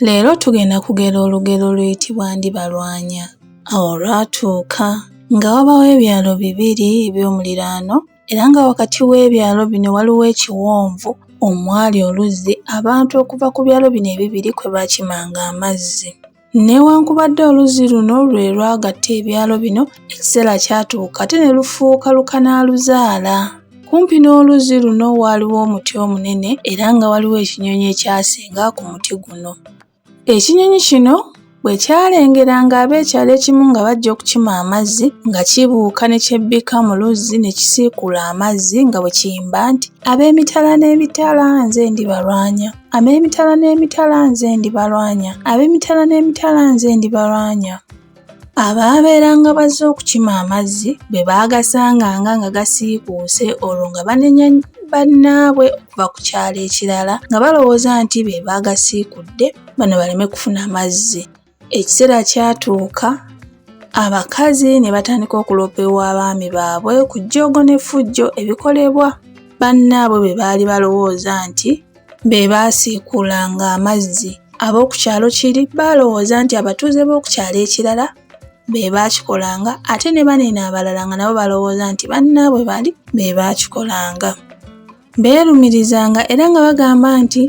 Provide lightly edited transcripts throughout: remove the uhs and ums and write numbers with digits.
Leero tugenda kugera olugero oluyitibwa ndibalwanya. Awo lwatuuka nga wabawo ebyalo bibiri eby'omuliraano era nga wakati w'ebyalo bino waliwo ekiwonvu omwali oluzzi abantu okuva ku byalo bino ebibiri kwe baakimanga amazzi. Newankubadde oluzzi luno lwe lwagatta ebyalo bino, ekiseera kyatuuka ate ne lufuuka lukanaaluzaala. Kumpi n'oluzzi luno waaliwo omuti omunene era nga waliwo ekinyonyi ekyasinga ku muti guno. Ekinyonyi kino bwe kyalengeranga ab'ekyalo ekimu nga bajja okukima amazzi nga kibuuka ne kyebbika mu luzzi ne kisiikula amazzi nga bwe kiyimba nti ab'emitala n'emitala nze ndibalwanya, ab'emitala n'emitala nze ndibalwanya, ab'emitala n'emitala nze ndibalwanya. Abaabeeranga bazze okukima amazzi bwe baagasanganga nga gasiikuuse olwo nga banenya bannaabwe okuva ku kyalo ekirala nga balowooza nti be baagasiikudde bano baleme kufuna mazzi. Ekiseera kyatuuka abakazi ne batandika okuloopa ew'abaami baabwe ku jjoogo n'effujjo ebikolebwa bannaabwe be baali balowooza nti be baasiikulanga amazzi. Ab'oku kyalo kiri baalowooza nti abatuuze b'oku kyalo ekirala be baakikolanga ate ne banene abalala nga nabo balowooza nti bannaabwe bali be baakikolanga. Beerumirizanga era nga bagamba nti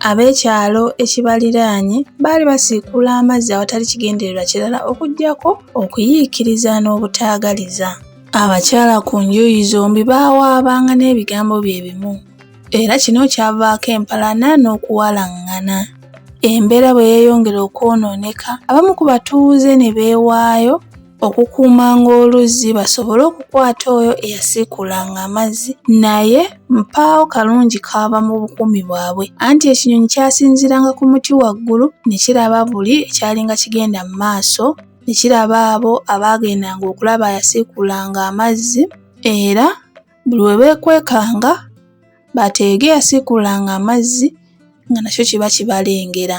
ab'ekyalo ekibaliraanye baali basiikula amazzi awatali kigendererwa kirala okuggyako okuyiikiriza n'obutaagaliza. Abakyala ku njuyi zombi baawaabanga n'ebigambo bye bimu era kino kyavaako empalana n'okuwalaŋŋana. Embeera bwe yeeyongera okwonooneka, abamu ku batuuze ne beewaayo okukuumanga oluzzi basobole okukwata oyo eyasiikulanga amazzi, naye mpaawo kalungi kaava mu bukuumi bwabwe anti ekinyonyi kyasinziranga ku muti waggulu ne kiraba buli ekyalinga kigenda mu maaso, ne kiraba abo abaagendanga okulaba yasiikulanga amazzi era buli we beekwekanga bateege yasiikulanga amazzi nga nakyo kiba kibalengera.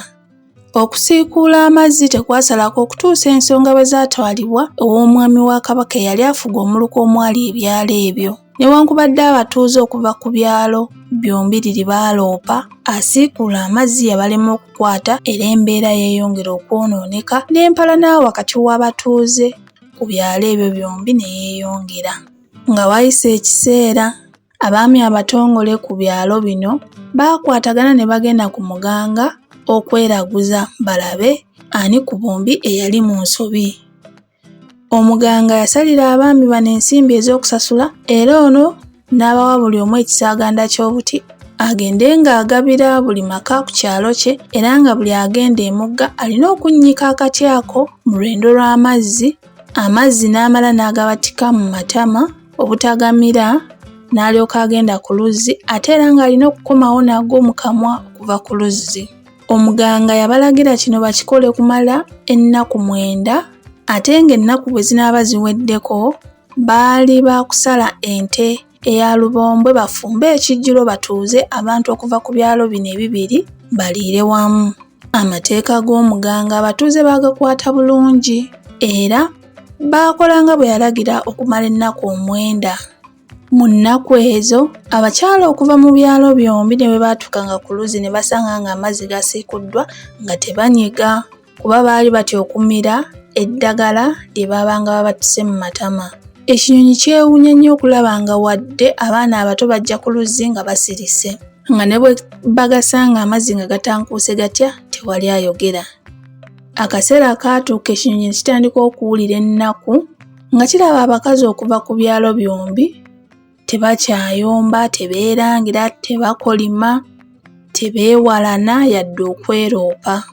Okusiikuula amazzi tekwasalako okutuusa ensonga bwe zaatwalibwa ew'omwami wa Kabaka eyali afuga omuluka omwali ebyalo ebyo. Newankubadde abatuuze okuva ku byalo byombiriri baaloopa, asiikuula amazzi yabalema okukwata era embeera yeeyongera okwonooneka n'empalana wakati w'abatuuze ku byalo ebyo byombi ne yeeyongera. Nga wayise ekiseera, abaami abatongole ku byalo bino baakwatagana ne bagenda ku muganga okweraguza balabe ani ku bombi eyali mu nsobi. Omuganga yasalira abaami bano ensimbi ez'okusasula era ono n'abawa buli omu ekisaaganda ky'obuti agende ng'agabira buli maka ku kyalo kye era nga buli agenda emugga alina okunnyika akati ako mu lwendo lw'amazzi, amazzi n'amala n'agabatika mu matama obutagamira n'alyoka agenda ku luzzi ate era ng'alina okukomawo nago mu kamwa okuva ku luzzi. Omuganga yabalagira kino bakikole kumala ennaku 9 ate ng'ennaku bwe zinaaba ziweddeko baali baakusala ente eya lubombwe bafumbe ekijjulo batuuze abantu okuva ku byalo bino ebibiri baliire wamu. Amateeka g'omuganga abatuuze baagakwata bulungi era baakolanga bwe yalagira okumala ennaku 9. Mu nnaku ezo abakyala okuva mu byalo byombi ne bwe baatukanga ku luzzi ne basanga nga amazzi gasiikuddwa nga tebanyiga kuba baali batya okumira eddagala lye baabanga babatise mu matama. Ekinyonyi kyewuunya nnyo okulaba nga wadde abaana abato bajja ku luzzi nga basirise nga ne bwe bagasanga amazzi nga gatankuuse gatya tewali ayogera. Akaseera kaatuuka ekinyonyi ne kitandika okuwulira ennaku nga kiraba abakazi okuva ku byalo byombi tebakyayomba, tebeerangira, tebakolima, tebeewalana yadde okweroopa.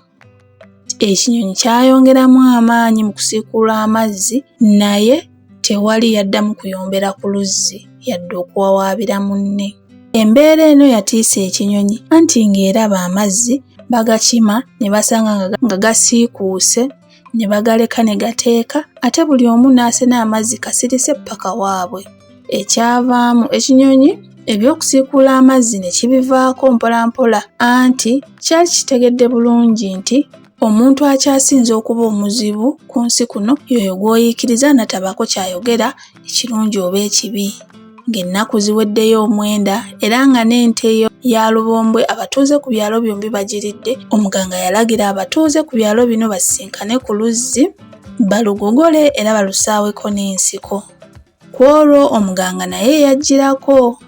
Ekinyonyi kyayongeramu amaanyi mu kusiikula amazzi naye tewali yaddamu kuyombera ku luzzi yadde okuwawaabira munne. Embeera eno yatiisa ekinyonyi anti ng'eraba amazzi bagakima ne basanga nga gasiikuuse ne bagaleka ne gateeka ate buli omu n'asena amazzi kasirise paka waabwe. Ekyavaamu ekinyonyi eby'okusiikuula amazzi ne kibivaako mpolampola anti kyali kitegedde bulungi nti omuntu akyasinze okuba omuzibu ku nsi kuno yoyo gw'oyiikiriza natabaako kyayogera ekirungi oba ekibi. ng'ennaku ziweddeyo 9 era nga n'ente ya lubombwe abatuuze ku byalo byombi bagiridde, omuganga yalagira abatuuze ku byalo bino basisinkane ku luzzi balugogole era balusaaweko n'ensiko. Ku olwo omuganga naye yajjirako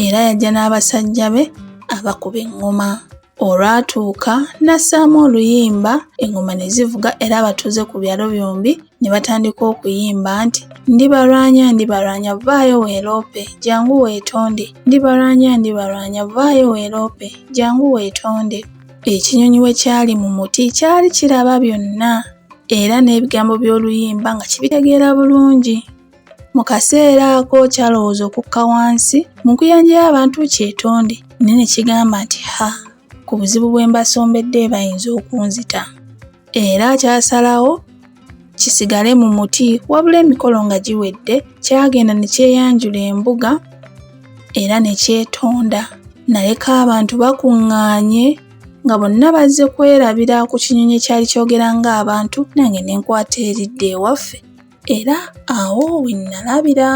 era yajja n'abasajja be abakuba eŋŋoma. Olwatuuka n'assaamu oluyimba, eŋŋoma ne zivuga era abatuuze ku byalo byombi ne batandika okuyimba nti ndibalwanya ndibalwanya vaayo weeroope jangu weetonde, ndibalwanya ndibalwanya vaayo weeroope jangu weetonde. Ekinyonyi we kyali mu muti kyali kiraba byonna era n'ebigambo by'oluyimba nga kibitegeera bulungi. Mu kaseera ako kyalowooza okukka wansi mu kuyanja abantu kyetonde naye ne kigamba nti ku buzibu bwe mbasombedde bayinza okunzita. Era kyasalawo kisigale mu muti wabula emikolo nga giwedde kyagenda ne kyeyanjula embuga era ne kyetonda. Naleka abantu bakuŋŋaanye nga bonna bazze kwerabira ku kinyonyi ekyali kyogera ng'abantu, nange ne nkwata eridda ewaffe era awo we nnalabira.